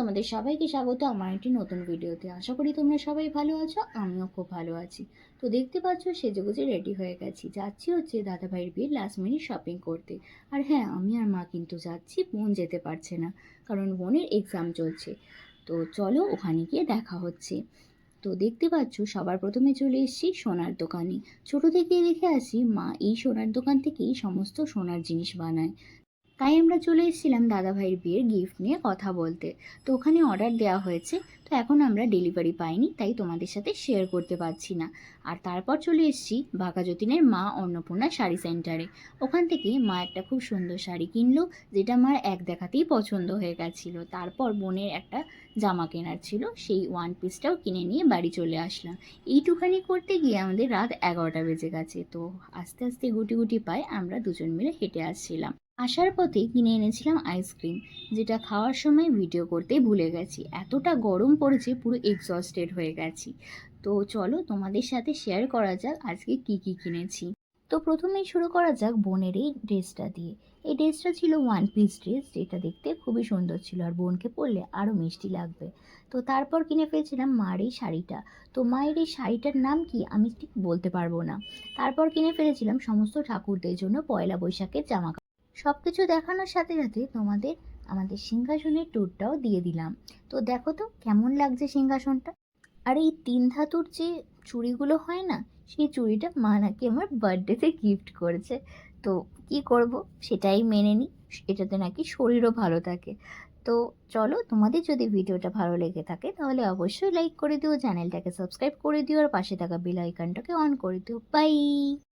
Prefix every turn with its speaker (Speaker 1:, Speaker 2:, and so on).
Speaker 1: তোমাদের সবাইকে স্বাগত আমার একটি নতুন ভিডিওতে। আশা করি তোমরা সবাই ভালো আছো, আমিও খুব ভালো আছি। তো দেখতে পাচ্ছ সেজেগুজে রেডি হয়ে গেছি, যাচ্ছি হচ্ছে দাদাভাইয়ের বিয়ের লাস্ট মিনিট শপিং করতে। আর হ্যাঁ, আমি আর মা কিন্তু যাচ্ছি, বোন যেতে পারছে না কারণ বোনের এক্সাম চলছে। তো চলো ওখানে গিয়ে দেখা হচ্ছে। তো দেখতে পাচ্ছ সবার প্রথমে চলে এসেছি সোনার দোকানে। ছোট থেকেই দেখে আসি মা এই সোনার দোকান থেকেই সমস্ত সোনার জিনিস বানায়। তাই আমরা চলে এসেছিলাম দাদাভাইয়ের বিয়ের গিফট নিয়ে কথা বলতে। তো ওখানে অর্ডার দেওয়া হয়েছে, তো এখন আমরা ডেলিভারি পাইনি, তাই তোমাদের সাথে শেয়ার করতে পারছি না। আর তারপর চলে এসেছি বাঘাযতীনের মা অন্নপূর্ণা শাড়ি সেন্টারে। ওখান থেকে মা একটা খুব সুন্দর শাড়ি কিনলো, যেটা আমার এক দেখাতেই পছন্দ হয়ে গেছিলো। তারপর বোনের একটা জামা কেনার ছিল, সেই ওয়ান পিসটাও কিনে নিয়ে বাড়ি চলে আসলাম। এইটুখানি করতে গিয়ে আমাদের রাত 11টা বেজে গেছে। তো আস্তে আস্তে গুটি গুটি পায়ে আমরা দুজন মিলে হেঁটে আসছিলাম। আসার পথে কিনে এনেছিলাম আইসক্রিম, যেটা খাওয়ার সময় ভিডিও করতেই ভুলে গেছি। এতটা গরম পড়েছে, পুরো এক্সস্টেড হয়ে গেছি। তো চলো তোমাদের সাথে শেয়ার করা যাক আজকে কি কি কিনেছি। তো প্রথমেই শুরু করা যাক বোনের এই ড্রেসটা দিয়ে। এই ড্রেসটা ছিল ওয়ান পিস ড্রেস, যেটা দেখতে খুবই সুন্দর ছিল আর বোনকে পরলে আরও মিষ্টি লাগবে। তো তারপর কিনে ফেলেছিলাম মার এই শাড়িটা। তো মায়ের এই শাড়িটার নাম কি আমি ঠিক বলতে পারবো না। তারপর কিনে ফেলেছিলাম সমস্ত ঠাকুরদের জন্য পয়লা বৈশাখের জামা। সব কিছু দেখানোর সাথে সাথে তোমাদের আমাদের সিংহাসনের ট্যুরটাও দিয়ে দিলাম। তো দেখো তো কেমন লাগছে সিংহাসনটা। আর এই 3 ধাতুর যে চুড়িগুলো হয় না, সেই চুড়িটা মা নাকি আমার বার্থডেতে গিফট করেছে। তো কি করব, সেটাই মেনে নিই। এটাতে নাকি শরীরও ভালো থাকে। তো চলো, তোমাদের যদি ভিডিওটা ভালো লেগে থাকে তাহলে অবশ্যই লাইক করে দিও, চ্যানেলটাকে সাবস্ক্রাইব করে দিও আর পাশে থাকা বেল আইকনটাকে অন করে দিও। বাই।